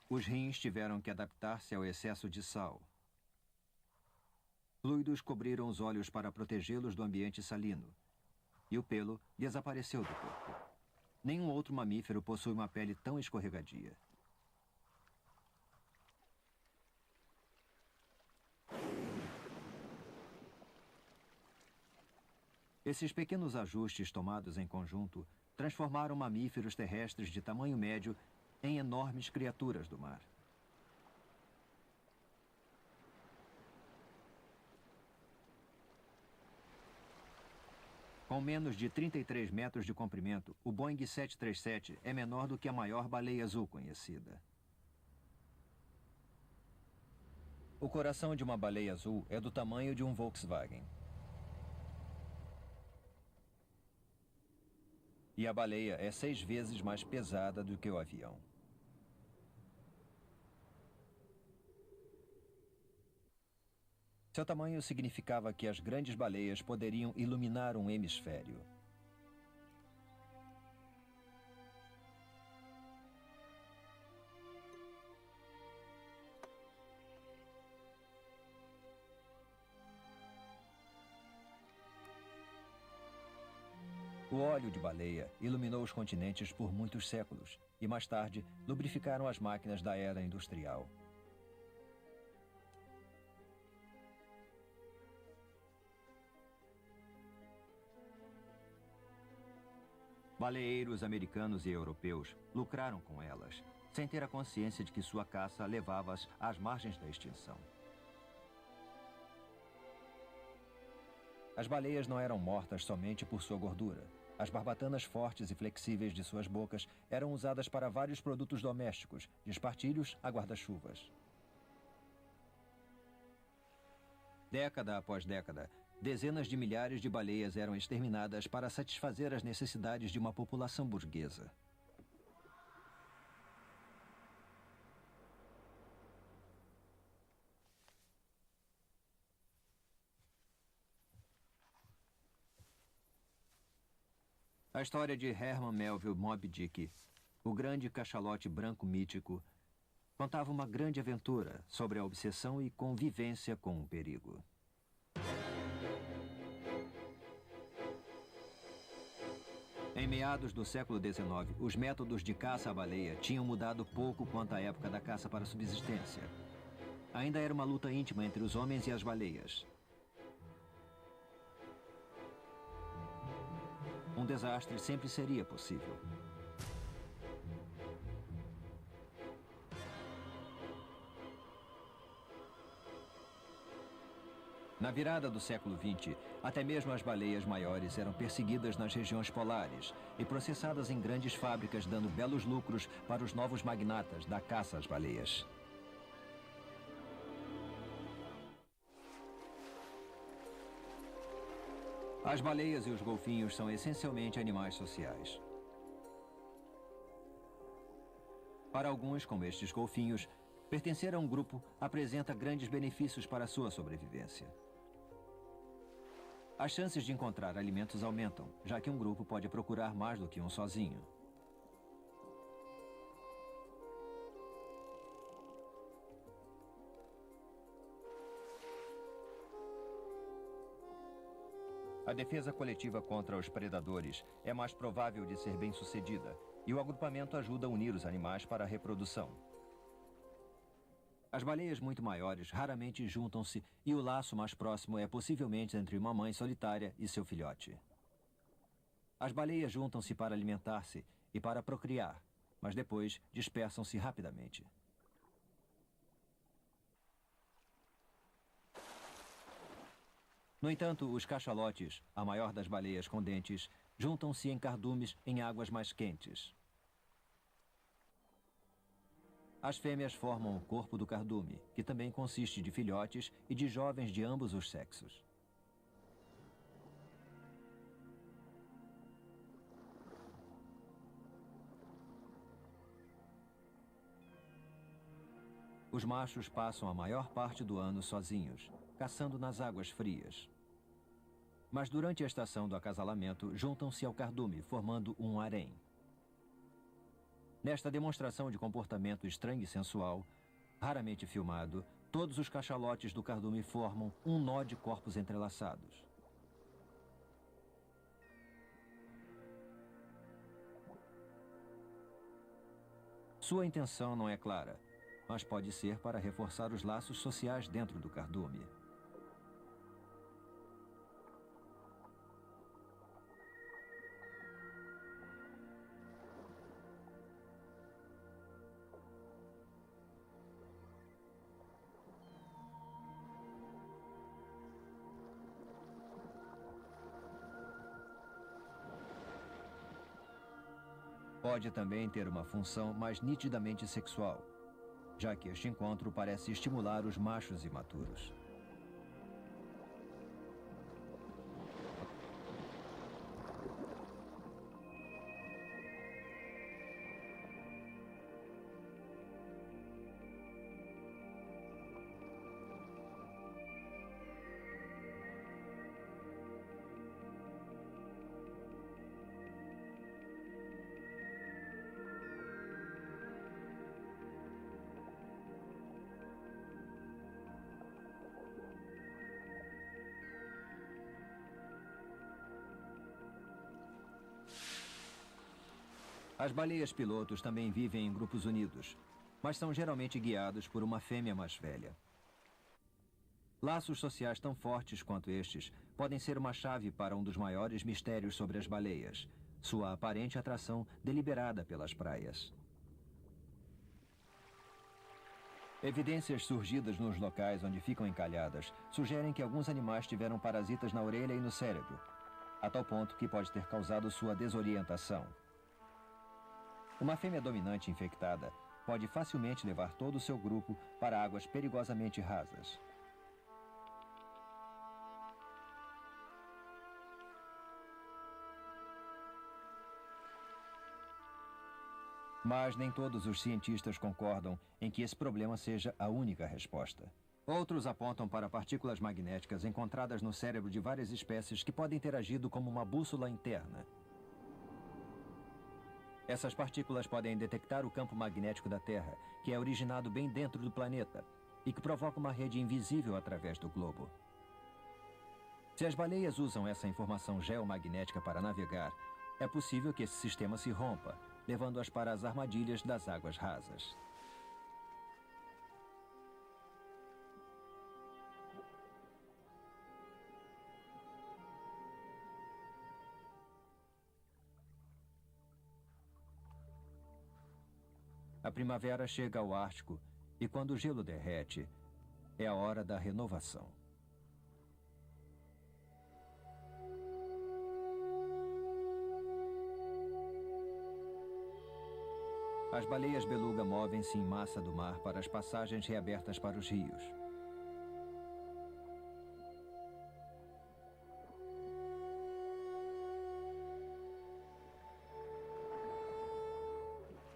Os rins tiveram que adaptar-se ao excesso de sal. Fluidos cobriram os olhos para protegê-los do ambiente salino. E o pelo desapareceu do corpo. Nenhum outro mamífero possui uma pele tão escorregadia. Esses pequenos ajustes tomados em conjunto transformaram mamíferos terrestres de tamanho médio em enormes criaturas do mar. Com menos de 33 metros de comprimento, o Boeing 737 é menor do que a maior baleia azul conhecida. O coração de uma baleia azul é do tamanho de um Volkswagen. E a baleia é 6 vezes mais pesada do que o avião. Seu tamanho significava que as grandes baleias poderiam iluminar um hemisfério. O óleo de baleia iluminou os continentes por muitos séculos e, mais tarde, lubrificaram as máquinas da era industrial. Baleeiros americanos e europeus lucraram com elas, sem ter a consciência de que sua caça levava-as às margens da extinção. As baleias não eram mortas somente por sua gordura. As barbatanas fortes e flexíveis de suas bocas eram usadas para vários produtos domésticos, de espartilhos a guarda-chuvas. Década após década, dezenas de milhares de baleias eram exterminadas para satisfazer as necessidades de uma população burguesa. A história de Herman Melville Moby Dick, o grande cachalote branco mítico, contava uma grande aventura sobre a obsessão e convivência com o perigo. Em meados do século XIX, os métodos de caça à baleia tinham mudado pouco quanto à época da caça para subsistência. Ainda era uma luta íntima entre os homens e as baleias. Um desastre sempre seria possível. Na virada do século XX, até mesmo as baleias maiores eram perseguidas nas regiões polares e processadas em grandes fábricas, dando belos lucros para os novos magnatas da caça às baleias. As baleias e os golfinhos são essencialmente animais sociais. Para alguns, como estes golfinhos, pertencer a um grupo apresenta grandes benefícios para a sua sobrevivência. As chances de encontrar alimentos aumentam, já que um grupo pode procurar mais do que um sozinho. A defesa coletiva contra os predadores é mais provável de ser bem-sucedida, e o agrupamento ajuda a unir os animais para a reprodução. As baleias muito maiores raramente juntam-se e o laço mais próximo é possivelmente entre uma mãe solitária e seu filhote. As baleias juntam-se para alimentar-se e para procriar, mas depois dispersam-se rapidamente. No entanto, os cachalotes, a maior das baleias com dentes, juntam-se em cardumes em águas mais quentes. As fêmeas formam o corpo do cardume, que também consiste de filhotes e de jovens de ambos os sexos. Os machos passam a maior parte do ano sozinhos, caçando nas águas frias. Mas durante a estação do acasalamento, juntam-se ao cardume, formando um harém. Nesta demonstração de comportamento estranho e sensual, raramente filmado, todos os cachalotes do cardume formam um nó de corpos entrelaçados. Sua intenção não é clara, mas pode ser para reforçar os laços sociais dentro do cardume. Pode também ter uma função mais nitidamente sexual, já que este encontro parece estimular os machos imaturos. As baleias pilotos também vivem em grupos unidos, mas são geralmente guiados por uma fêmea mais velha. Laços sociais tão fortes quanto estes podem ser uma chave para um dos maiores mistérios sobre as baleias, sua aparente atração deliberada pelas praias. Evidências surgidas nos locais onde ficam encalhadas sugerem que alguns animais tiveram parasitas na orelha e no cérebro, a tal ponto que pode ter causado sua desorientação. Uma fêmea dominante infectada pode facilmente levar todo o seu grupo para águas perigosamente rasas. Mas nem todos os cientistas concordam em que esse problema seja a única resposta. Outros apontam para partículas magnéticas encontradas no cérebro de várias espécies que podem ter agido como uma bússola interna. Essas partículas podem detectar o campo magnético da Terra, que é originado bem dentro do planeta, e que provoca uma rede invisível através do globo. Se as baleias usam essa informação geomagnética para navegar, é possível que esse sistema se rompa, levando-as para as armadilhas das águas rasas. A primavera chega ao Ártico e, quando o gelo derrete, é a hora da renovação. As baleias beluga movem-se em massa do mar para as passagens reabertas para os rios.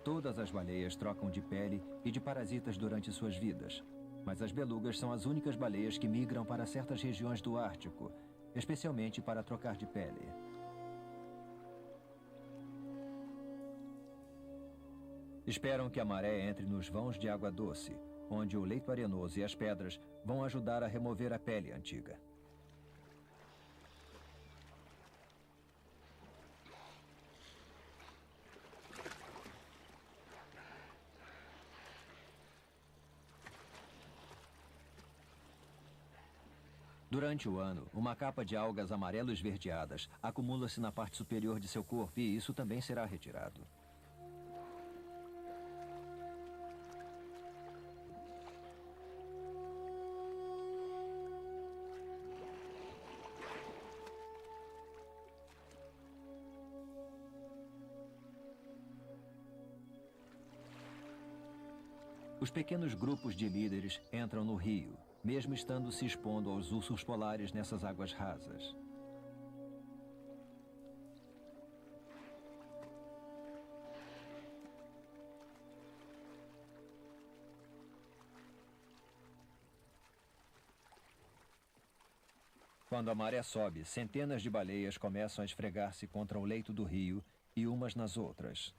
Todas as baleias trocam de pele e de parasitas durante suas vidas, mas as belugas são as únicas baleias que migram para certas regiões do Ártico, especialmente para trocar de pele. Esperam que a maré entre nos vãos de água doce, onde o leito arenoso e as pedras vão ajudar a remover a pele antiga. Durante o ano, uma capa de algas amarelo-esverdeadas acumula-se na parte superior de seu corpo e isso também será retirado. Os pequenos grupos de líderes entram no rio, mesmo estando se expondo aos ursos polares nessas águas rasas. Quando a maré sobe, centenas de baleias começam a esfregar-se contra o leito do rio e umas nas outras.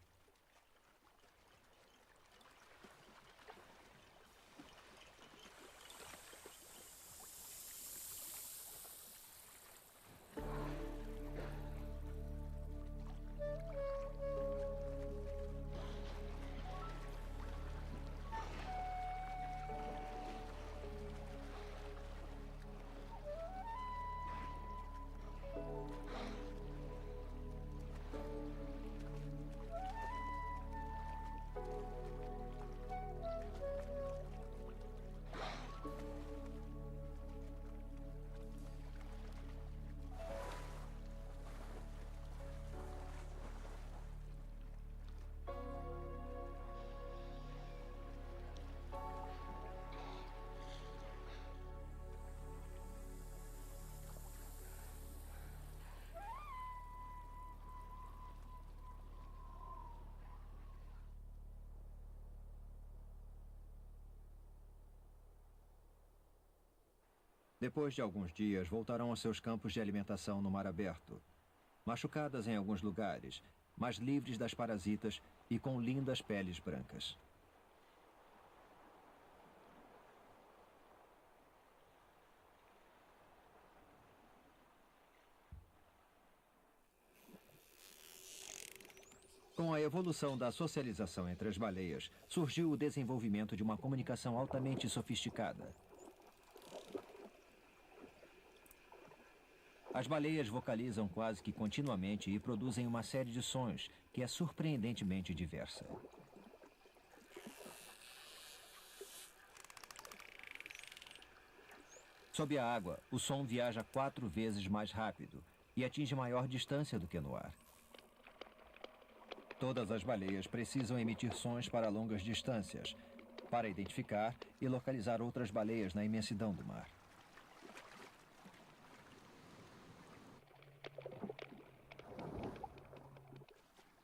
Depois de alguns dias, voltarão aos seus campos de alimentação no mar aberto, machucadas em alguns lugares, mas livres das parasitas e com lindas peles brancas. Com a evolução da socialização entre as baleias, surgiu o desenvolvimento de uma comunicação altamente sofisticada. As baleias vocalizam quase que continuamente e produzem uma série de sons que é surpreendentemente diversa. Sob a água, o som viaja 4 vezes mais rápido e atinge maior distância do que no ar. Todas as baleias precisam emitir sons para longas distâncias, para identificar e localizar outras baleias na imensidão do mar.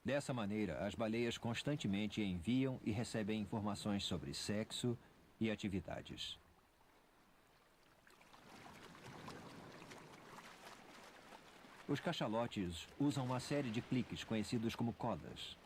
Dessa maneira, as baleias constantemente enviam e recebem informações sobre sexo e atividades. Os cachalotes usam uma série de cliques conhecidos como codas.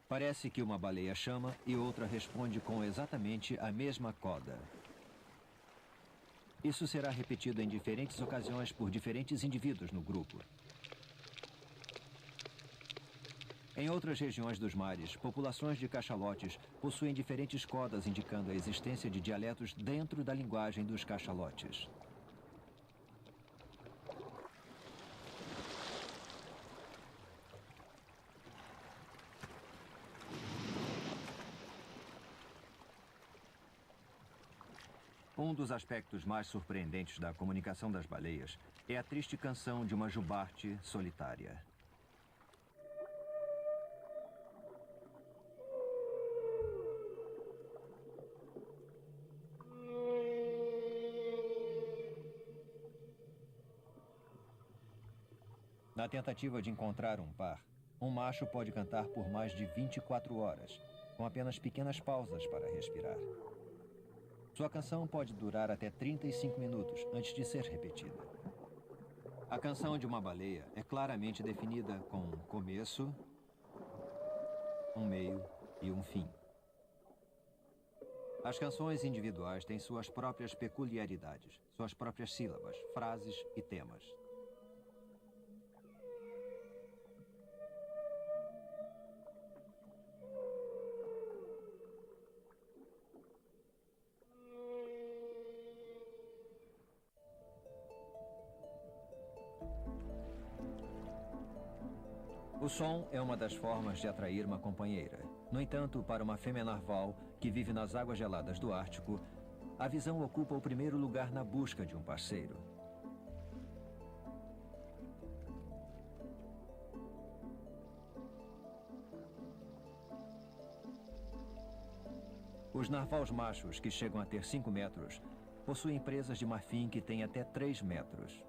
Parece que uma baleia chama e outra responde com exatamente a mesma coda. Isso será repetido em diferentes ocasiões por diferentes indivíduos no grupo. Em outras regiões dos mares, populações de cachalotes possuem diferentes codas indicando a existência de dialetos dentro da linguagem dos cachalotes. Um dos aspectos mais surpreendentes da comunicação das baleias é a triste canção de uma jubarte solitária. Na tentativa de encontrar um par, um macho pode cantar por mais de 24 horas, com apenas pequenas pausas para respirar. Sua canção pode durar até 35 minutos antes de ser repetida. A canção de uma baleia é claramente definida com um começo, um meio e um fim. As canções individuais têm suas próprias peculiaridades, suas próprias sílabas, frases e temas. O som é uma das formas de atrair uma companheira. No entanto, para uma fêmea narval que vive nas águas geladas do Ártico, a visão ocupa o primeiro lugar na busca de um parceiro. Os narvals machos, que chegam a ter 5 metros, possuem presas de marfim que têm até 3 metros.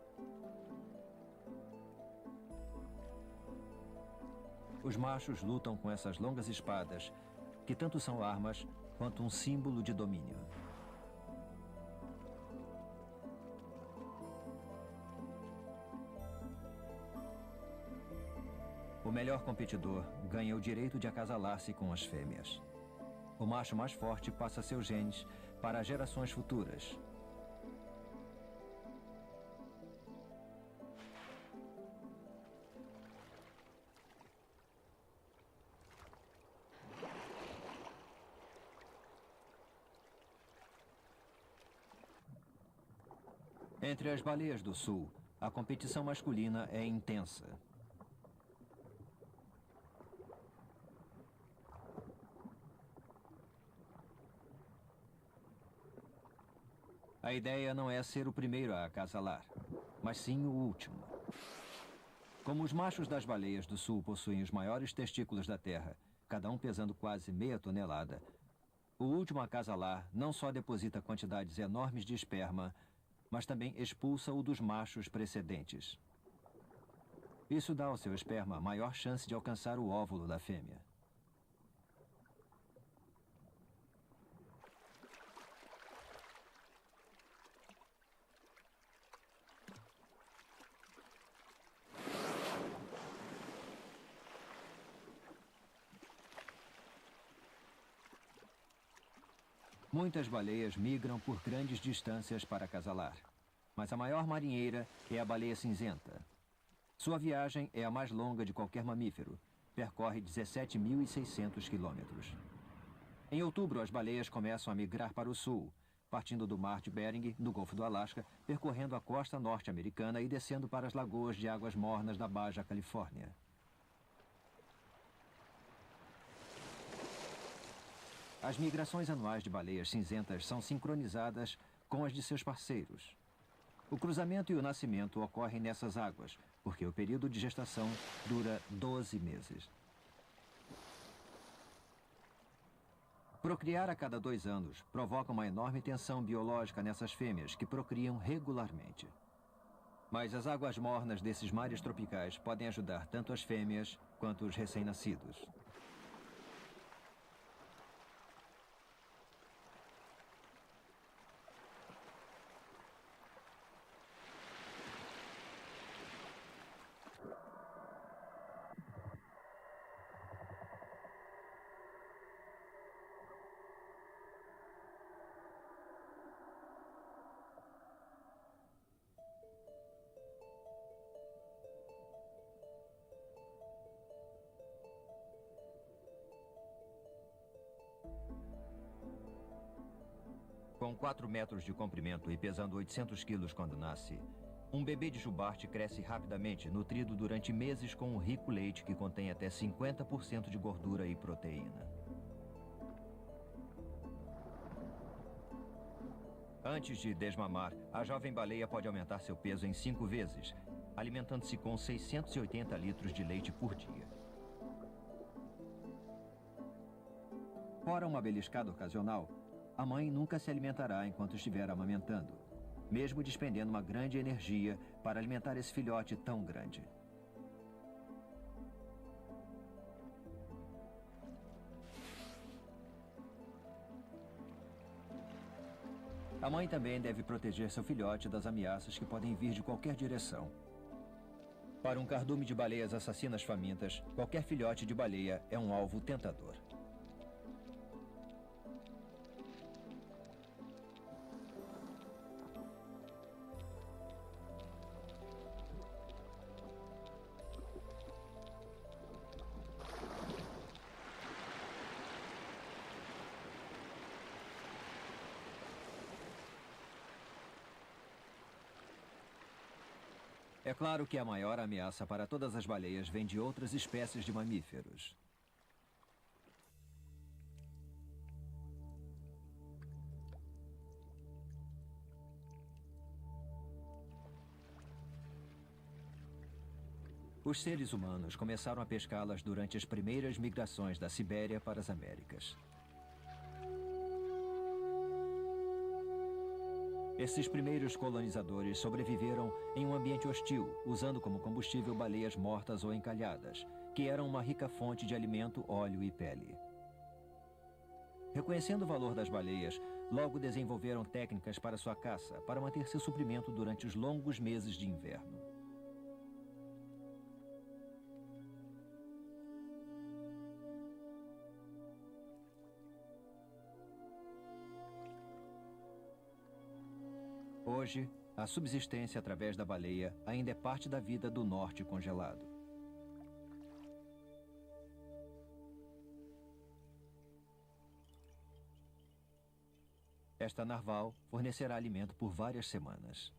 Os machos lutam com essas longas espadas, que tanto são armas quanto um símbolo de domínio. O melhor competidor ganha o direito de acasalar-se com as fêmeas. O macho mais forte passa seus genes para gerações futuras. Entre as baleias do sul, a competição masculina é intensa. A ideia não é ser o primeiro a acasalar, mas sim o último. Como os machos das baleias do sul possuem os maiores testículos da Terra, cada um pesando quase meia tonelada, O último acasalar não só deposita quantidades enormes de esperma, mas também expulsa-o dos machos precedentes. Isso dá ao seu esperma maior chance de alcançar o óvulo da fêmea. Muitas baleias migram por grandes distâncias para acasalar, mas a maior marinheira é a baleia cinzenta. Sua viagem é a mais longa de qualquer mamífero, percorre 17.600 quilômetros. Em outubro, as baleias começam a migrar para o sul, partindo do Mar de Bering, no Golfo do Alasca, percorrendo a costa norte-americana e descendo para as lagoas de águas mornas da Baja Califórnia. As migrações anuais de baleias cinzentas são sincronizadas com as de seus parceiros. O cruzamento e o nascimento ocorrem nessas águas, porque o período de gestação dura 12 meses. Procriar a cada 2 anos provoca uma enorme tensão biológica nessas fêmeas, que procriam regularmente. Mas as águas mornas desses mares tropicais podem ajudar tanto as fêmeas quanto os recém-nascidos. Com 4 metros de comprimento e pesando 800 quilos quando nasce, um bebê de jubarte cresce rapidamente, nutrido durante meses com um rico leite que contém até 50% de gordura e proteína. Antes de desmamar, a jovem baleia pode aumentar seu peso em 5 vezes, alimentando-se com 680 litros de leite por dia. Fora uma beliscada ocasional, a mãe nunca se alimentará enquanto estiver amamentando, mesmo despendendo uma grande energia para alimentar esse filhote tão grande. A mãe também deve proteger seu filhote das ameaças que podem vir de qualquer direção. Para um cardume de baleias assassinas famintas, qualquer filhote de baleia é um alvo tentador. É claro que a maior ameaça para todas as baleias vem de outras espécies de mamíferos. Os seres humanos começaram a pescá-las durante as primeiras migrações da Sibéria para as Américas. Esses primeiros colonizadores sobreviveram em um ambiente hostil, usando como combustível baleias mortas ou encalhadas, que eram uma rica fonte de alimento, óleo e pele. Reconhecendo o valor das baleias, logo desenvolveram técnicas para sua caça, para manter seu suprimento durante os longos meses de inverno. Hoje, a subsistência através da baleia ainda é parte da vida do norte congelado. Esta narval fornecerá alimento por várias semanas.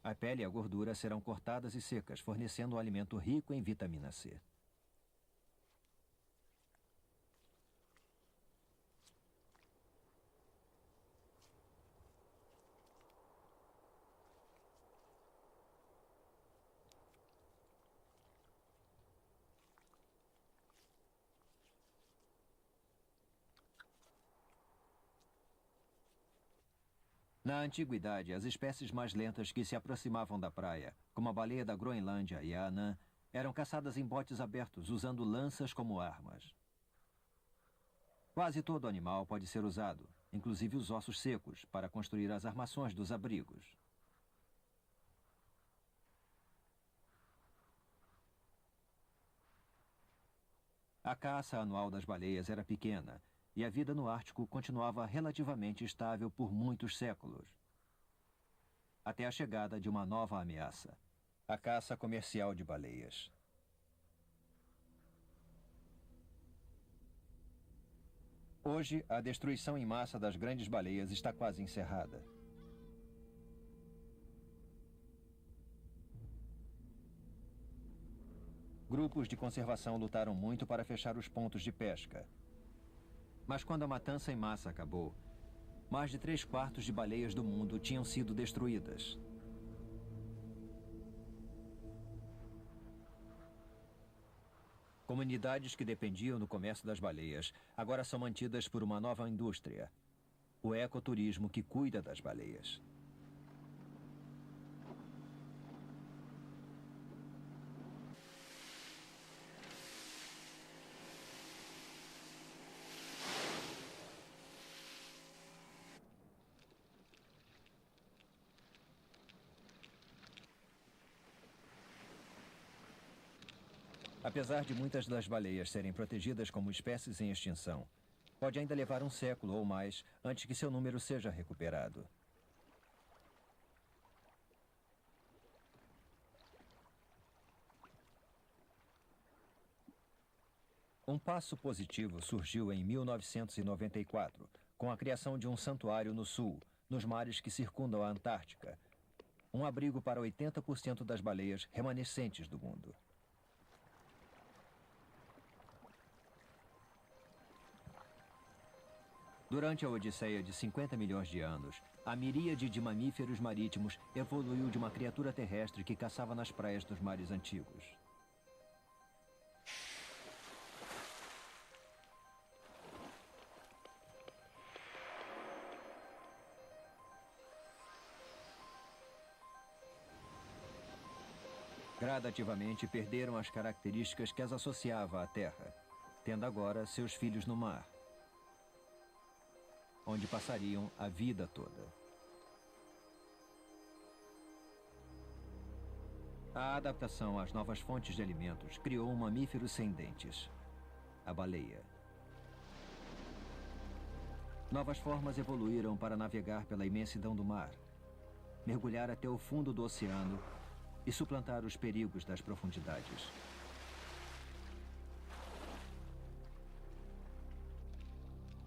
A pele e a gordura serão cortadas e secas, fornecendo um alimento rico em vitamina C. Na antiguidade, as espécies mais lentas que se aproximavam da praia, como a baleia da Groenlândia e a anã, eram caçadas em botes abertos, usando lanças como armas. Quase todo animal pode ser usado, inclusive os ossos secos, para construir as armações dos abrigos. A caça anual das baleias era pequena, e a vida no Ártico continuava relativamente estável por muitos séculos. Até a chegada de uma nova ameaça: a caça comercial de baleias. Hoje, a destruição em massa das grandes baleias está quase encerrada. Grupos de conservação lutaram muito para fechar os pontos de pesca. Mas quando a matança em massa acabou, mais de 3/4 de baleias do mundo tinham sido destruídas. Comunidades que dependiam do comércio das baleias agora são mantidas por uma nova indústria: o ecoturismo que cuida das baleias. Apesar de muitas das baleias serem protegidas como espécies em extinção, pode ainda levar um século ou mais antes que seu número seja recuperado. Um passo positivo surgiu em 1994, com a criação de um santuário no sul, nos mares que circundam a Antártica, um abrigo para 80% das baleias remanescentes do mundo. Durante a odisseia de 50 milhões de anos, a miríade de mamíferos marítimos evoluiu de uma criatura terrestre que caçava nas praias dos mares antigos. Gradativamente perderam as características que as associava à Terra, tendo agora seus filhos no mar, onde passariam a vida toda. A adaptação às novas fontes de alimentos criou um mamífero sem dentes: a baleia. Novas formas evoluíram para navegar pela imensidão do mar, mergulhar até o fundo do oceano e suplantar os perigos das profundidades.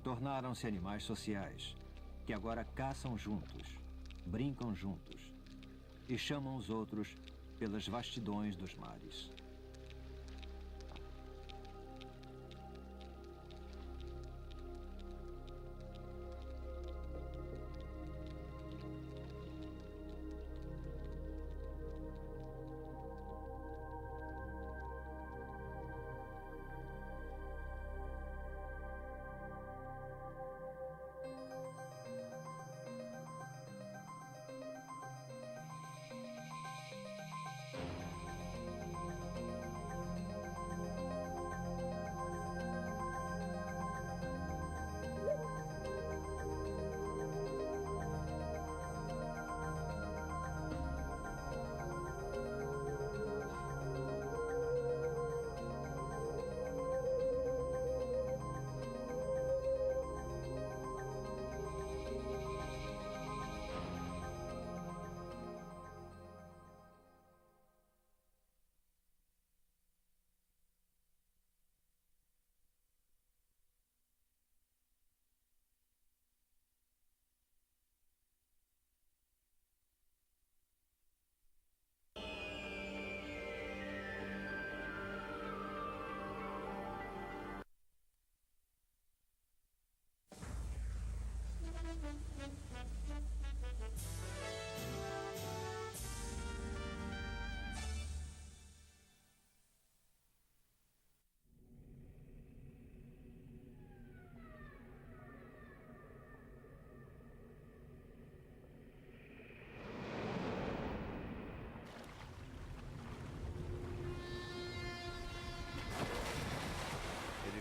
Tornaram-se animais sociais, que agora caçam juntos, brincam juntos e chamam os outros pelas vastidões dos mares.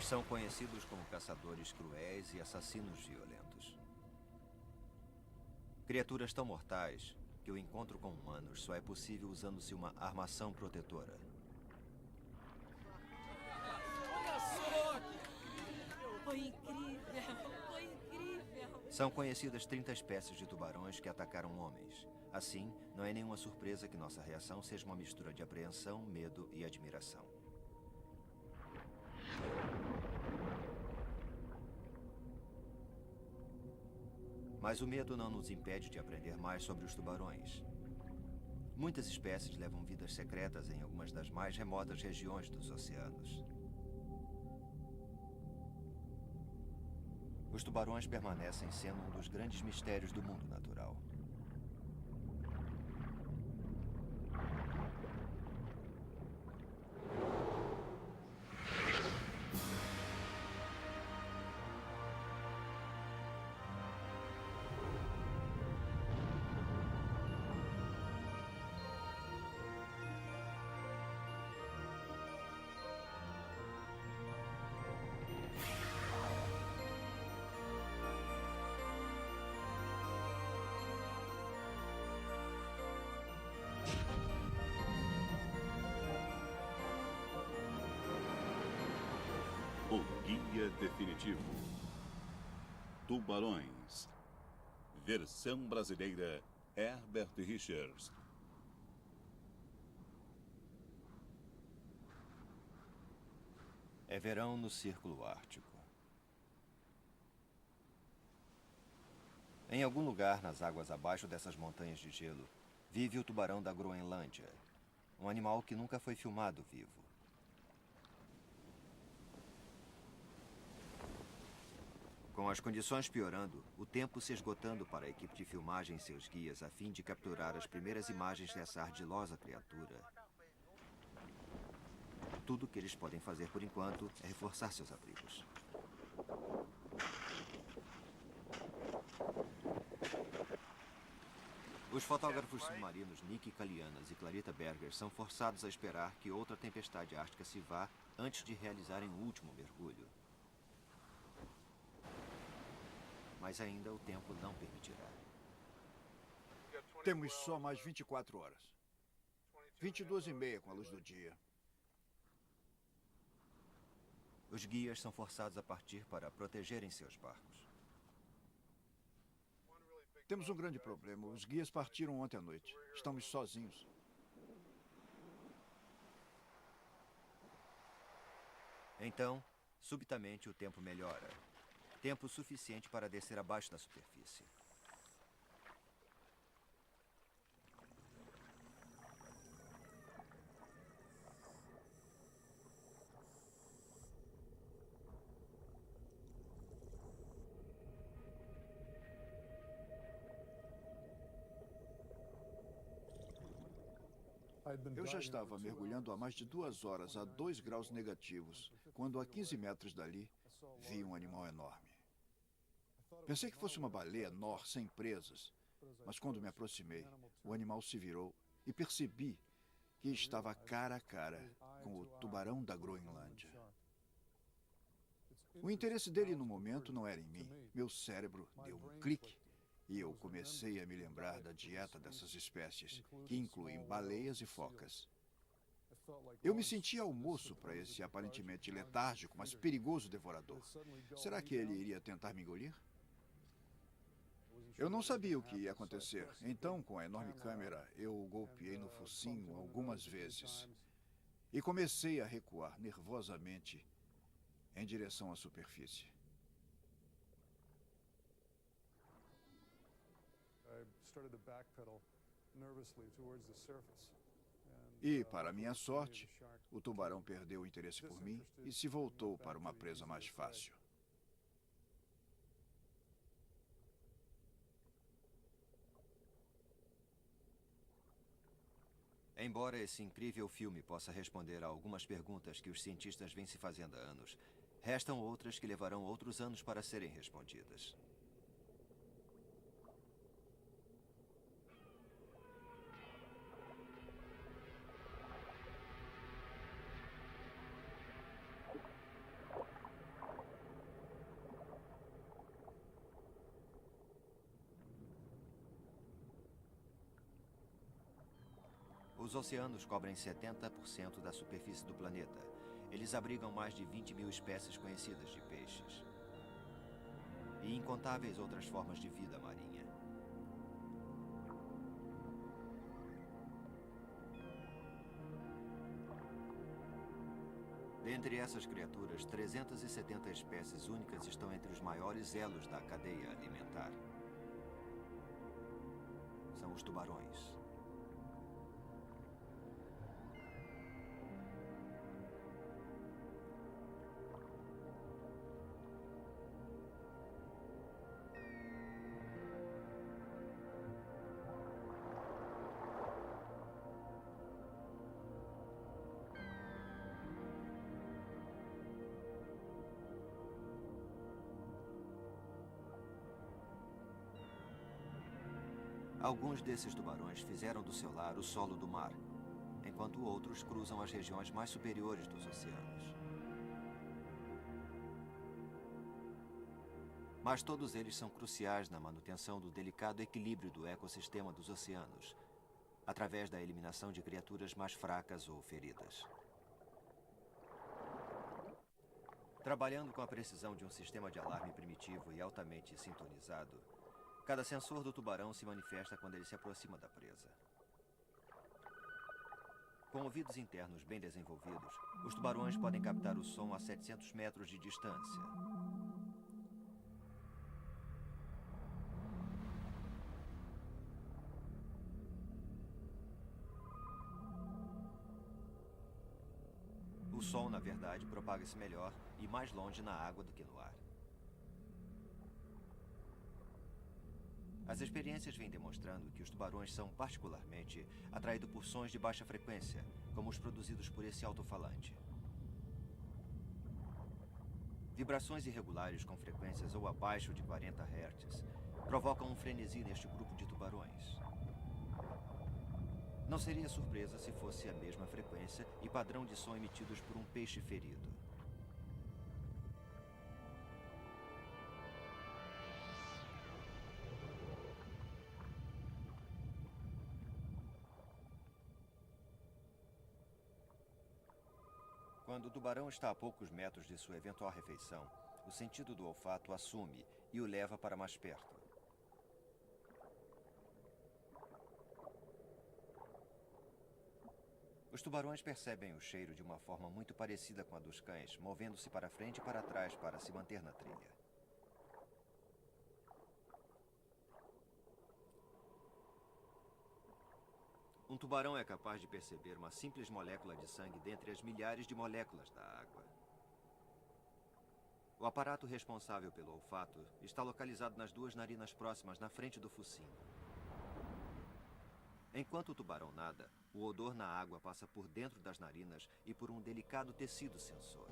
são conhecidos como caçadores cruéis e assassinos violentos. Criaturas tão mortais que o encontro com humanos só é possível usando-se uma armação protetora. Foi incrível! Foi incrível! São conhecidas 30 espécies de tubarões que atacaram homens. Assim, não é nenhuma surpresa que nossa reação seja uma mistura de apreensão, medo e admiração. Mas o medo não nos impede de aprender mais sobre os tubarões. Muitas espécies levam vidas secretas em algumas das mais remotas regiões dos oceanos. Os tubarões permanecem sendo um dos grandes mistérios do mundo natural. O Guia Definitivo. Tubarões. Versão brasileira, Herbert Richards. É verão no Círculo Ártico. Em algum lugar nas águas abaixo dessas montanhas de gelo, vive o tubarão da Groenlândia, um animal que nunca foi filmado vivo. Com as condições piorando, o tempo se esgotando para a equipe de filmagem e seus guias a fim de capturar as primeiras imagens dessa ardilosa criatura, tudo o que eles podem fazer por enquanto é reforçar seus abrigos. Os fotógrafos submarinos Nick Kalianas e Clarita Berger são forçados a esperar que outra tempestade ártica se vá antes de realizarem o último mergulho. Mas ainda o tempo não permitirá. Temos só mais 24 horas. 22h30 com a luz do dia. Os guias são forçados a partir para protegerem seus barcos. Temos um grande problema. Os guias partiram ontem à noite. Estamos sozinhos. Então, subitamente o tempo melhora. Tempo suficiente para descer abaixo da superfície. Eu já estava mergulhando há mais de 2 horas a 2 graus negativos, quando a 15 metros dali, vi um animal enorme. Pensei que fosse uma baleia nor sem presas, mas quando me aproximei, o animal se virou e percebi que estava cara a cara com o tubarão da Groenlândia. O interesse dele no momento não era em mim. Meu cérebro deu um clique e eu comecei a me lembrar da dieta dessas espécies, que incluem baleias e focas. Eu me sentia almoço para esse aparentemente letárgico, mas perigoso devorador. Será que ele iria tentar me engolir? Eu não sabia o que ia acontecer. Então, com a enorme câmera, eu o golpeei no focinho algumas vezes. E comecei a recuar nervosamente em direção à superfície. E, para minha sorte, o tubarão perdeu o interesse por mim e se voltou para uma presa mais fácil. Embora esse incrível filme possa responder a algumas perguntas que os cientistas vêm se fazendo há anos, restam outras que levarão outros anos para serem respondidas. Os oceanos cobrem 70% da superfície do planeta. Eles abrigam mais de 20 mil espécies conhecidas de peixes. E incontáveis outras formas de vida marinha. Dentre essas criaturas, 370 espécies únicas estão entre os maiores elos da cadeia alimentar. São os tubarões. Alguns desses tubarões fizeram do seu lar o solo do mar, enquanto outros cruzam as regiões mais superiores dos oceanos. Mas todos eles são cruciais na manutenção do delicado equilíbrio do ecossistema dos oceanos, através da eliminação de criaturas mais fracas ou feridas. Trabalhando com a precisão de um sistema de alarme primitivo e altamente sintonizado, cada sensor do tubarão se manifesta quando ele se aproxima da presa. Com ouvidos internos bem desenvolvidos, os tubarões podem captar o som a 700 metros de distância. O som, na verdade, propaga-se melhor e mais longe na água do que no ar. As experiências vêm demonstrando que os tubarões são particularmente atraídos por sons de baixa frequência, como os produzidos por esse alto-falante. Vibrações irregulares com frequências ou abaixo de 40 Hz provocam um frenesi neste grupo de tubarões. Não seria surpresa se fosse a mesma frequência e padrão de som emitidos por um peixe ferido. Quando o tubarão está a poucos metros de sua eventual refeição, o sentido do olfato assume e o leva para mais perto. Os tubarões percebem o cheiro de uma forma muito parecida com a dos cães, movendo-se para frente e para trás para se manter na trilha. Um tubarão é capaz de perceber uma simples molécula de sangue dentre as milhares de moléculas da água. O aparato responsável pelo olfato está localizado nas duas narinas próximas na frente do focinho. Enquanto o tubarão nada, o odor na água passa por dentro das narinas e por um delicado tecido sensor.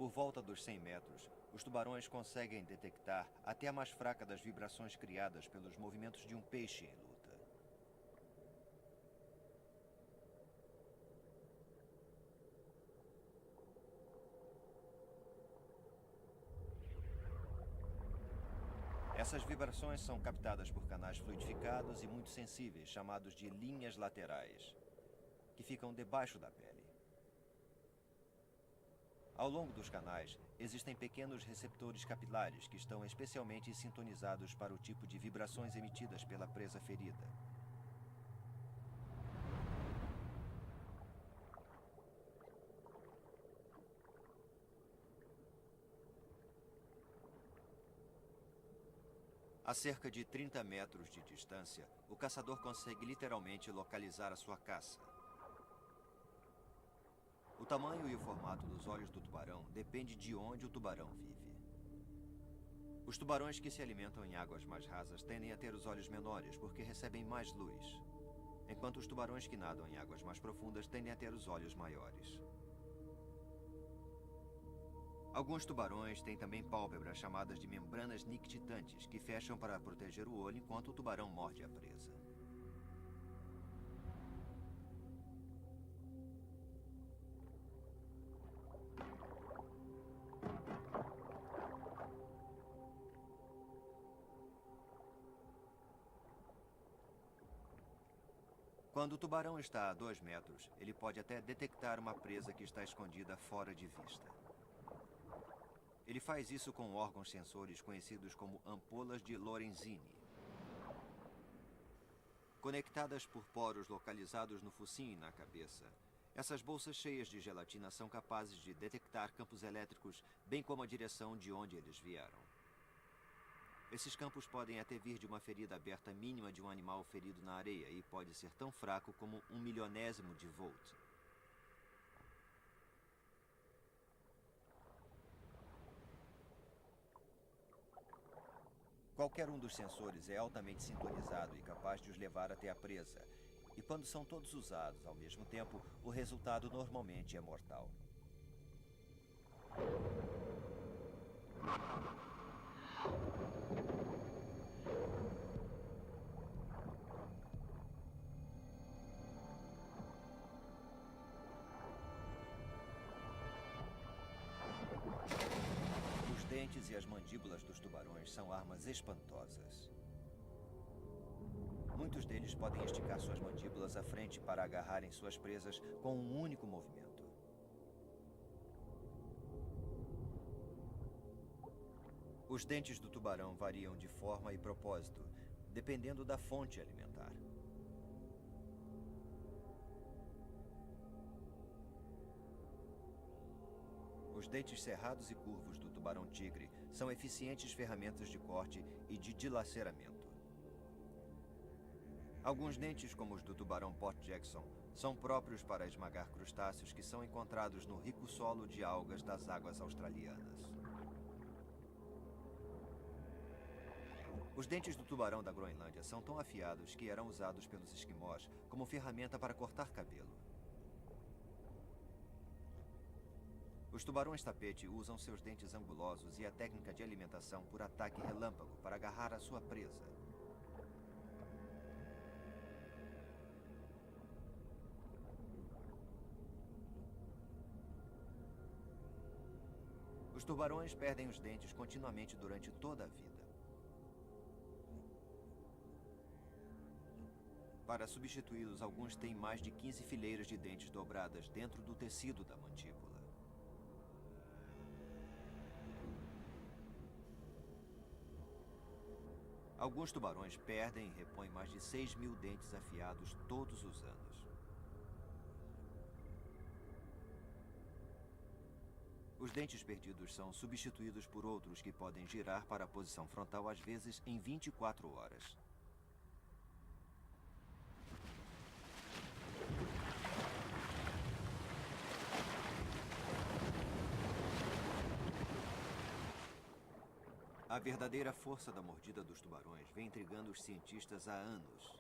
Por volta dos 100 metros, os tubarões conseguem detectar até a mais fraca das vibrações criadas pelos movimentos de um peixe em luta. Essas vibrações são captadas por canais fluidificados e muito sensíveis, chamados de linhas laterais, que ficam debaixo da pele. Ao longo dos canais, existem pequenos receptores capilares que estão especialmente sintonizados para o tipo de vibrações emitidas pela presa ferida. A cerca de 30 metros de distância, o caçador consegue literalmente localizar a sua caça. O tamanho e o formato dos olhos do tubarão depende de onde o tubarão vive. Os tubarões que se alimentam em águas mais rasas tendem a ter os olhos menores porque recebem mais luz, enquanto os tubarões que nadam em águas mais profundas tendem a ter os olhos maiores. Alguns tubarões têm também pálpebras chamadas de membranas nictitantes, que fecham para proteger o olho enquanto o tubarão morde a presa. Quando o tubarão está a 2 metros, ele pode até detectar uma presa que está escondida fora de vista. Ele faz isso com órgãos sensores conhecidos como ampolas de Lorenzini. Conectadas por poros localizados no focinho e na cabeça, essas bolsas cheias de gelatina são capazes de detectar campos elétricos, bem como a direção de onde eles vieram. Esses campos podem até vir de uma ferida aberta mínima de um animal ferido na areia e pode ser tão fraco como 1/1000º de volt. Qualquer um dos sensores é altamente sintonizado e capaz de os levar até a presa. E quando são todos usados ao mesmo tempo, o resultado normalmente é mortal. Os dentes e as mandíbulas dos tubarões são armas espantosas. Muitos deles podem esticar suas mandíbulas à frente para agarrarem suas presas com um único movimento. Os dentes do tubarão variam de forma e propósito, dependendo da fonte alimentar. Os dentes cerrados e curvos do tubarão-tigre são eficientes ferramentas de corte e de dilaceramento. Alguns dentes, como os do tubarão Port Jackson, são próprios para esmagar crustáceos que são encontrados no rico solo de algas das águas australianas. Os dentes do tubarão da Groenlândia são tão afiados que eram usados pelos esquimós como ferramenta para cortar cabelo. Os tubarões-tapete usam seus dentes angulosos e a técnica de alimentação por ataque relâmpago para agarrar a sua presa. Os tubarões perdem os dentes continuamente durante toda a vida. Para substituí-los, alguns têm mais de 15 fileiras de dentes dobradas dentro do tecido da mandíbula. Alguns tubarões perdem e repõem mais de 6.000 dentes afiados todos os anos. Os dentes perdidos são substituídos por outros que podem girar para a posição frontal, às vezes em 24 horas. A verdadeira força da mordida dos tubarões vem intrigando os cientistas há anos.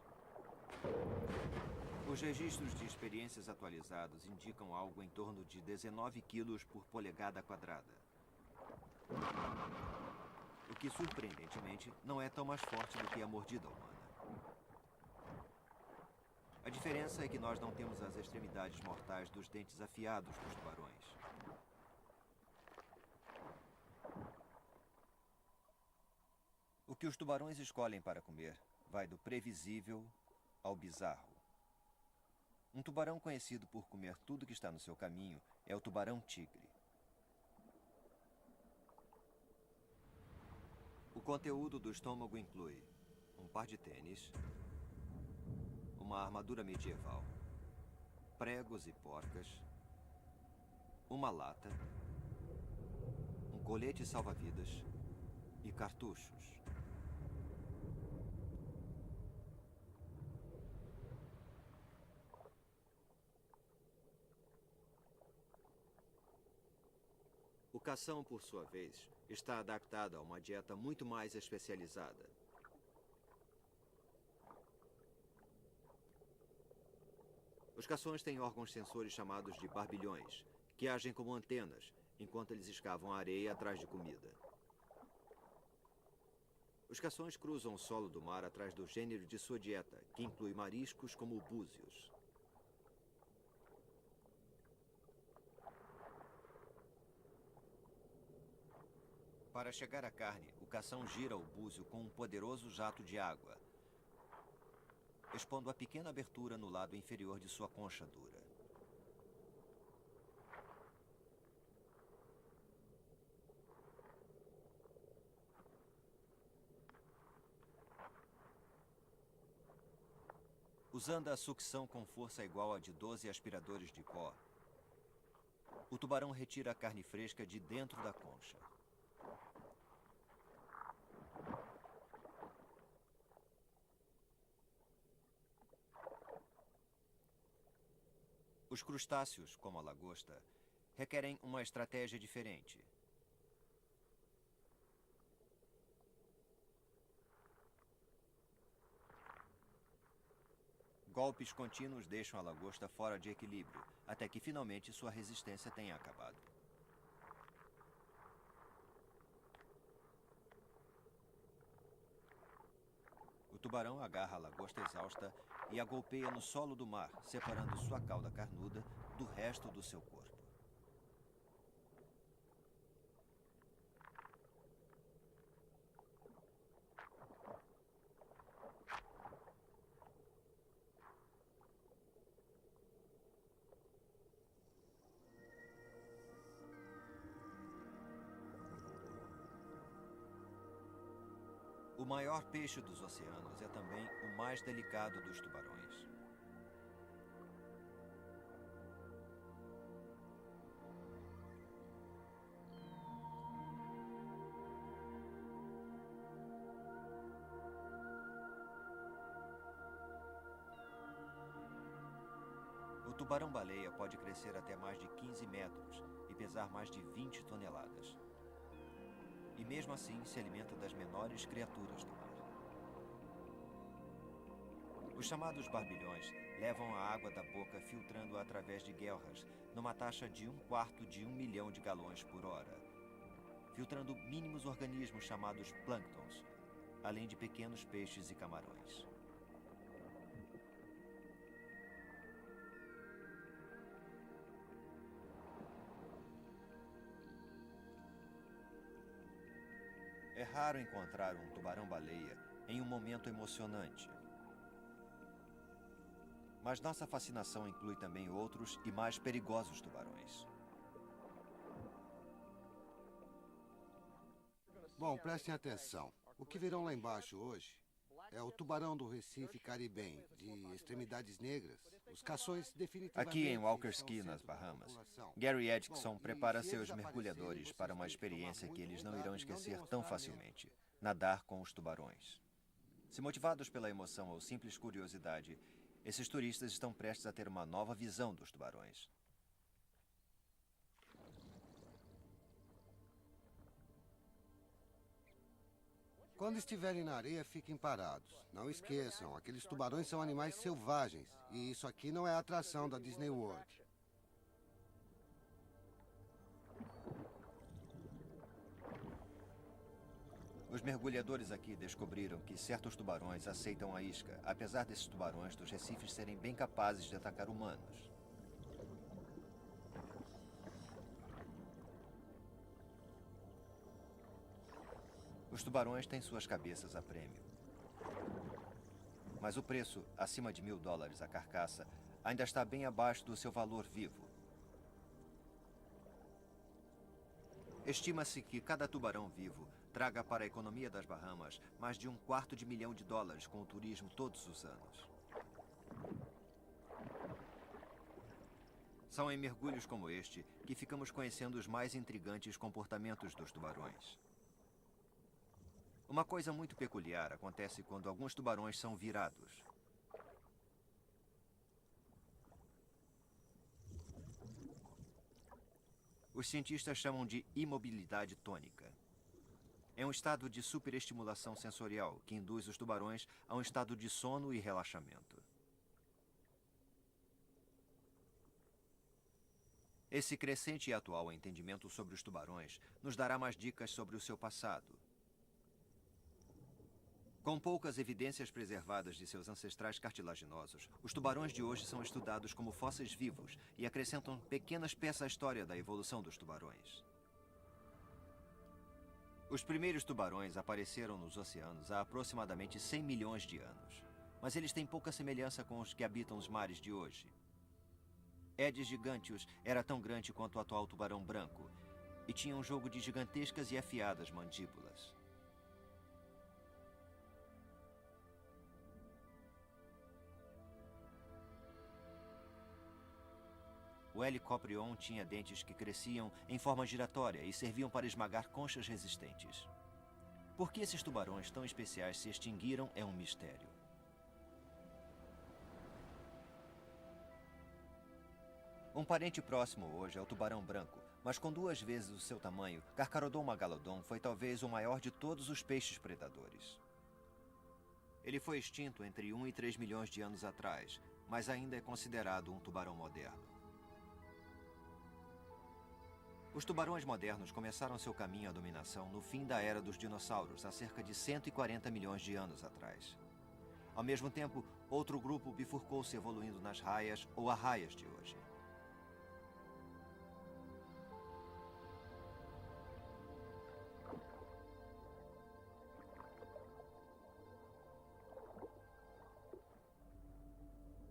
Os registros de experiências atualizados indicam algo em torno de 19 quilos por polegada quadrada. O que, surpreendentemente, não é tão mais forte do que a mordida humana. A diferença é que nós não temos as extremidades mortais dos dentes afiados dos tubarões. O que os tubarões escolhem para comer vai do previsível ao bizarro. Um tubarão conhecido por comer tudo que está no seu caminho é o tubarão-tigre. O conteúdo do estômago inclui um par de tênis, uma armadura medieval, pregos e porcas, uma lata, um colete salva-vidas e cartuchos. O cação, por sua vez, está adaptado a uma dieta muito mais especializada. Os cações têm órgãos sensores chamados de barbilhões, que agem como antenas, enquanto eles escavam a areia atrás de comida. Os cações cruzam o solo do mar atrás do gênero de sua dieta, que inclui mariscos como búzios. Para chegar à carne, o cação gira o búzio com um poderoso jato de água, expondo a pequena abertura no lado inferior de sua concha dura. Usando a sucção com força igual a de 12 aspiradores de pó, o tubarão retira a carne fresca de dentro da concha. Os crustáceos, como a lagosta, requerem uma estratégia diferente. Golpes contínuos deixam a lagosta fora de equilíbrio, até que finalmente sua resistência tenha acabado. O tubarão agarra a lagosta exausta e a golpeia no solo do mar, separando sua cauda carnuda do resto do seu corpo. O maior peixe dos oceanos é também o mais delicado dos tubarões. O tubarão-baleia pode crescer até mais de 15 metros e pesar mais de 20 toneladas. E mesmo assim se alimenta das menores criaturas do mar. Os chamados barbilhões levam a água da boca filtrando-a através de guelras, numa taxa de 1/4 de 1 milhão de galões por hora, filtrando mínimos organismos chamados plânctons, além de pequenos peixes e camarões. É raro encontrar um tubarão-baleia em um momento emocionante. Mas nossa fascinação inclui também outros e mais perigosos tubarões. Bom, prestem atenção. O que verão lá embaixo hoje é o tubarão do Recife caribenho, de extremidades negras. Os cações definitivamente... Aqui em Walker's Key, nas Bahamas, Gary Edgson prepara seus mergulhadores para uma experiência que eles não irão esquecer tão facilmente: nadar com os tubarões. Se motivados pela emoção ou simples curiosidade, esses turistas estão prestes a ter uma nova visão dos tubarões. Quando estiverem na areia, fiquem parados. Não esqueçam, aqueles tubarões são animais selvagens. E isso aqui não é a atração da Disney World. Os mergulhadores aqui descobriram que certos tubarões aceitam a isca, apesar desses tubarões dos recifes serem bem capazes de atacar humanos. Os tubarões têm suas cabeças a prêmio. Mas o preço, acima de $1.000 a carcaça, ainda está bem abaixo do seu valor vivo. Estima-se que cada tubarão vivo traga para a economia das Bahamas mais de $250 milhão com o turismo todos os anos. São em mergulhos como este que ficamos conhecendo os mais intrigantes comportamentos dos tubarões. Uma coisa muito peculiar acontece quando alguns tubarões são virados. Os cientistas chamam de imobilidade tônica. É um estado de superestimulação sensorial que induz os tubarões a um estado de sono e relaxamento. Esse crescente e atual entendimento sobre os tubarões nos dará mais dicas sobre o seu passado. Com poucas evidências preservadas de seus ancestrais cartilaginosos, os tubarões de hoje são estudados como fósseis vivos e acrescentam pequenas peças à história da evolução dos tubarões. Os primeiros tubarões apareceram nos oceanos há aproximadamente 100 milhões de anos, mas eles têm pouca semelhança com os que habitam os mares de hoje. Aedes giganteus era tão grande quanto o atual tubarão branco e tinha um jogo de gigantescas e afiadas mandíbulas. O Helicoprion tinha dentes que cresciam em forma giratória e serviam para esmagar conchas resistentes. Por que esses tubarões tão especiais se extinguiram é um mistério. Um parente próximo hoje é o tubarão branco, mas com 2 vezes o seu tamanho, Carcharodon megalodon foi talvez o maior de todos os peixes predadores. Ele foi extinto entre 1 e 3 milhões de anos atrás, mas ainda é considerado um tubarão moderno. Os tubarões modernos começaram seu caminho à dominação no fim da era dos dinossauros, há cerca de 140 milhões de anos atrás. Ao mesmo tempo, outro grupo bifurcou-se evoluindo nas raias ou arraias de hoje.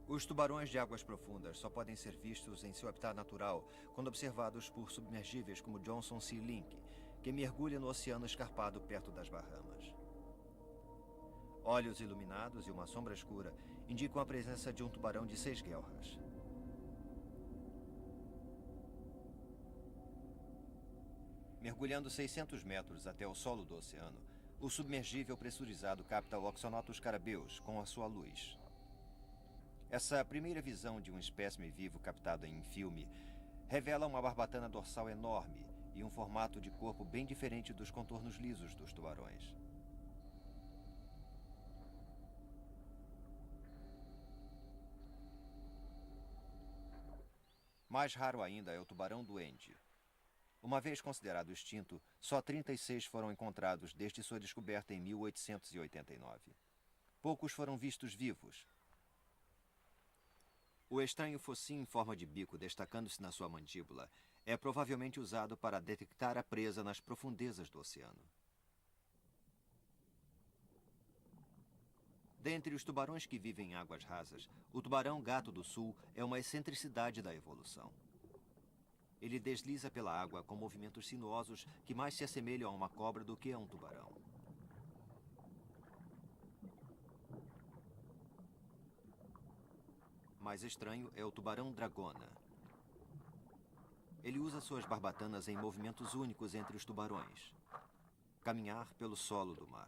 Os tubarões de águas profundas só podem ser vistos em seu habitat natural quando observados por submergíveis como Johnson Sea Link, que mergulha no oceano escarpado perto das Bahamas. Olhos iluminados e uma sombra escura indicam a presença de um tubarão de 6 guelras. Mergulhando 600 metros até o solo do oceano, o submergível pressurizado capta o Oxynotus carabeus com a sua luz. Essa primeira visão de um espécime vivo captado em filme revela uma barbatana dorsal enorme e um formato de corpo bem diferente dos contornos lisos dos tubarões. Mais raro ainda é o tubarão duende. Uma vez considerado extinto, só 36 foram encontrados desde sua descoberta em 1889. Poucos foram vistos vivos. O estranho focinho em forma de bico destacando-se na sua mandíbula é provavelmente usado para detectar a presa nas profundezas do oceano. Dentre os tubarões que vivem em águas rasas, o tubarão-gato do sul é uma excentricidade da evolução. Ele desliza pela água com movimentos sinuosos que mais se assemelham a uma cobra do que a um tubarão. Mais estranho é o tubarão-dragona. Ele usa suas barbatanas em movimentos únicos entre os tubarões. Caminhar pelo solo do mar.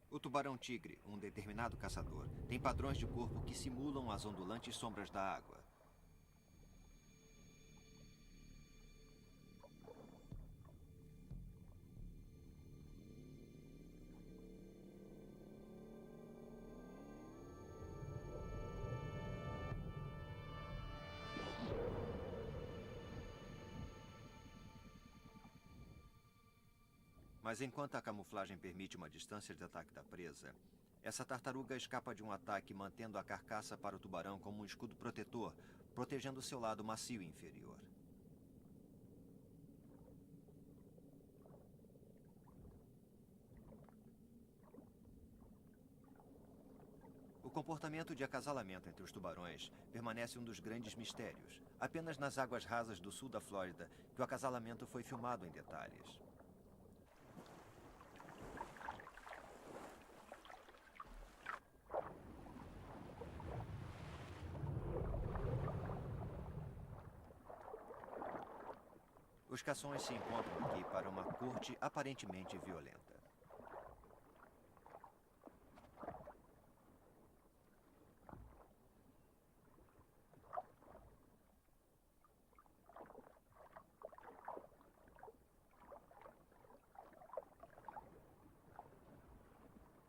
O tubarão-tigre, um determinado caçador, tem padrões de corpo que simulam as ondulantes sombras da água. Mas enquanto a camuflagem permite uma distância de ataque da presa, essa tartaruga escapa de um ataque mantendo a carcaça para o tubarão como um escudo protetor, protegendo seu lado macio inferior. O comportamento de acasalamento entre os tubarões permanece um dos grandes mistérios. Apenas nas águas rasas do sul da Flórida que o acasalamento foi filmado em detalhes. Os cações se encontram aqui para uma corte aparentemente violenta.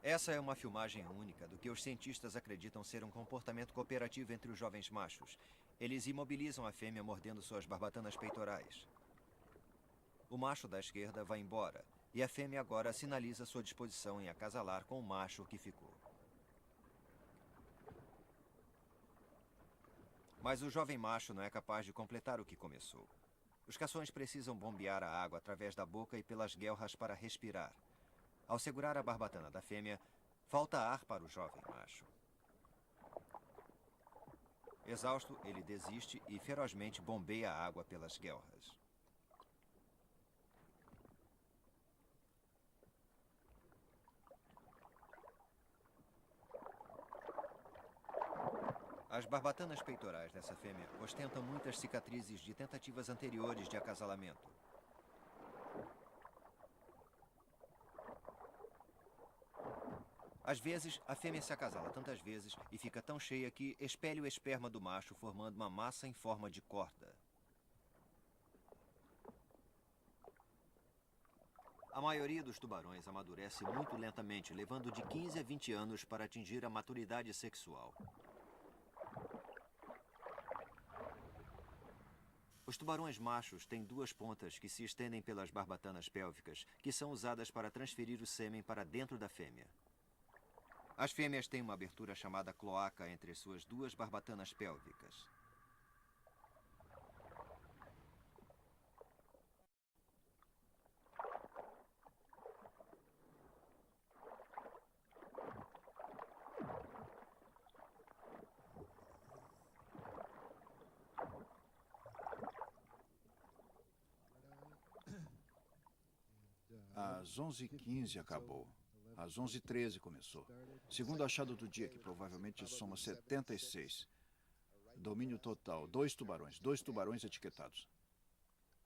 Essa é uma filmagem única do que os cientistas acreditam ser um comportamento cooperativo entre os jovens machos. Eles imobilizam a fêmea mordendo suas barbatanas peitorais. O macho da esquerda vai embora, e a fêmea agora sinaliza sua disposição em acasalar com o macho que ficou. Mas o jovem macho não é capaz de completar o que começou. Os cações precisam bombear a água através da boca e pelas guelras para respirar. Ao segurar a barbatana da fêmea, falta ar para o jovem macho. Exausto, ele desiste e ferozmente bombeia a água pelas guelras. As barbatanas peitorais dessa fêmea ostentam muitas cicatrizes de tentativas anteriores de acasalamento. Às vezes, a fêmea se acasala tantas vezes e fica tão cheia que expele o esperma do macho, formando uma massa em forma de corda. A maioria dos tubarões amadurece muito lentamente, levando de 15 a 20 anos para atingir a maturidade sexual. Os tubarões machos têm duas pontas que se estendem pelas barbatanas pélvicas, que são usadas para transferir o sêmen para dentro da fêmea. As fêmeas têm uma abertura chamada cloaca entre suas duas barbatanas pélvicas. Às 11h15 acabou. Às 11h13 começou. Segundo achado do dia, que provavelmente soma 76. Domínio total, 2 tubarões etiquetados.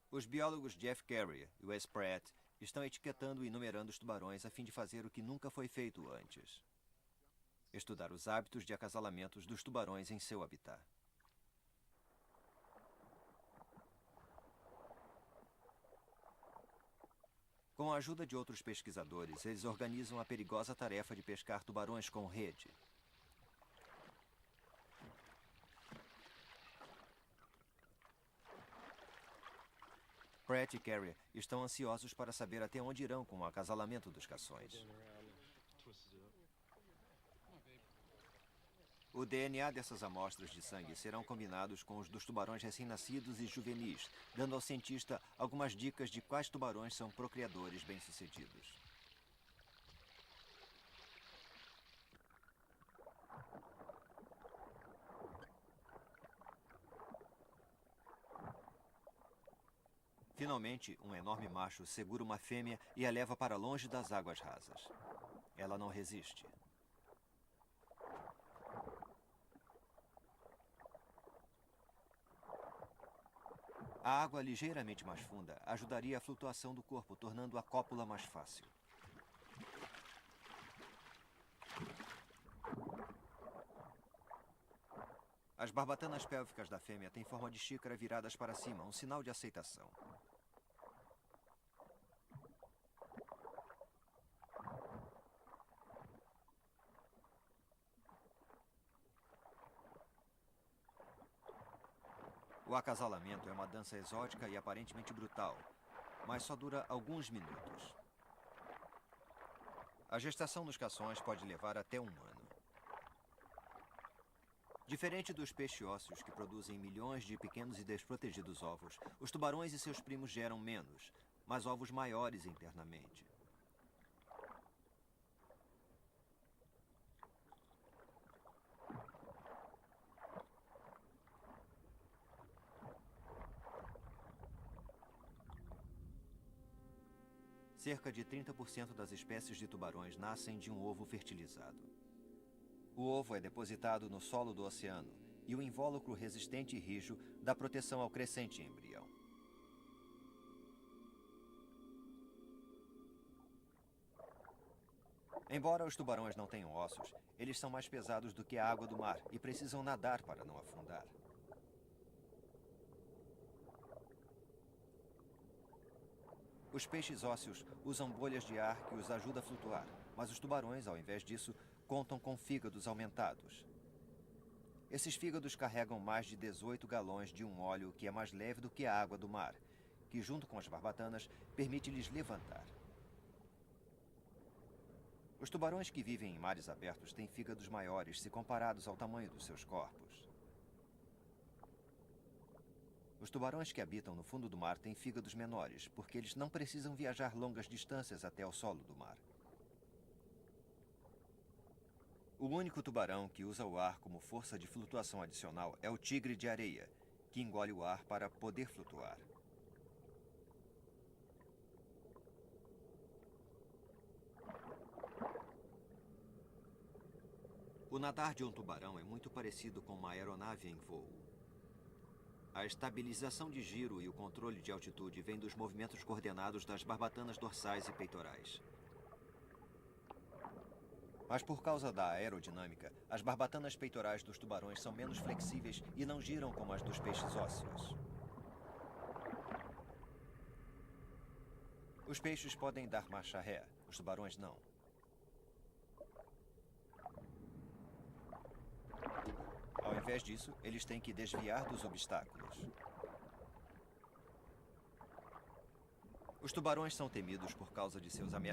Os biólogos Jeff Carrier e Wes Pratt estão etiquetando e numerando os tubarões a fim de fazer o que nunca foi feito antes: estudar os hábitos de acasalamentos dos tubarões em seu habitat. Com a ajuda de outros pesquisadores, eles organizam a perigosa tarefa de pescar tubarões com rede. Pratt e Carrier estão ansiosos para saber até onde irão com o acasalamento dos cações. O DNA dessas amostras de sangue serão combinados com os dos tubarões recém-nascidos e juvenis, dando ao cientista algumas dicas de quais tubarões são procriadores bem-sucedidos. Finalmente, um enorme macho segura uma fêmea e a leva para longe das águas rasas. Ela não resiste. A água ligeiramente mais funda ajudaria a flutuação do corpo, tornando a cópula mais fácil. As barbatanas pélvicas da fêmea têm forma de xícara viradas para cima, um sinal de aceitação. O acasalamento é uma dança exótica e aparentemente brutal, mas só dura alguns minutos. A gestação dos cações pode levar até 1 ano. Diferente dos peixe-ósseos que produzem milhões de pequenos e desprotegidos ovos, os tubarões e seus primos geram menos, mas ovos maiores internamente. Cerca de 30% das espécies de tubarões nascem de um ovo fertilizado. O ovo é depositado no solo do oceano e o invólucro resistente e rijo dá proteção ao crescente embrião. Embora os tubarões não tenham ossos, eles são mais pesados do que a água do mar e precisam nadar para não afundar. Os peixes ósseos usam bolhas de ar que os ajuda a flutuar, mas os tubarões, ao invés disso, contam com fígados aumentados. Esses fígados carregam mais de 18 galões de um óleo que é mais leve do que a água do mar, que, junto com as barbatanas, permite-lhes levantar. Os tubarões que vivem em mares abertos têm fígados maiores se comparados ao tamanho dos seus corpos. Os tubarões que habitam no fundo do mar têm fígados menores, porque eles não precisam viajar longas distâncias até o solo do mar. O único tubarão que usa o ar como força de flutuação adicional é o tigre de areia, que engole o ar para poder flutuar. O nadar de um tubarão é muito parecido com uma aeronave em voo. A estabilização de giro e o controle de altitude vêm dos movimentos coordenados das barbatanas dorsais e peitorais. Mas por causa da aerodinâmica, as barbatanas peitorais dos tubarões são menos flexíveis e não giram como as dos peixes ósseos. Os peixes podem dar marcha ré, os tubarões não. Ao invés disso, eles têm que desviar dos obstáculos. Os tubarões são temidos por causa de seus ameaçadores.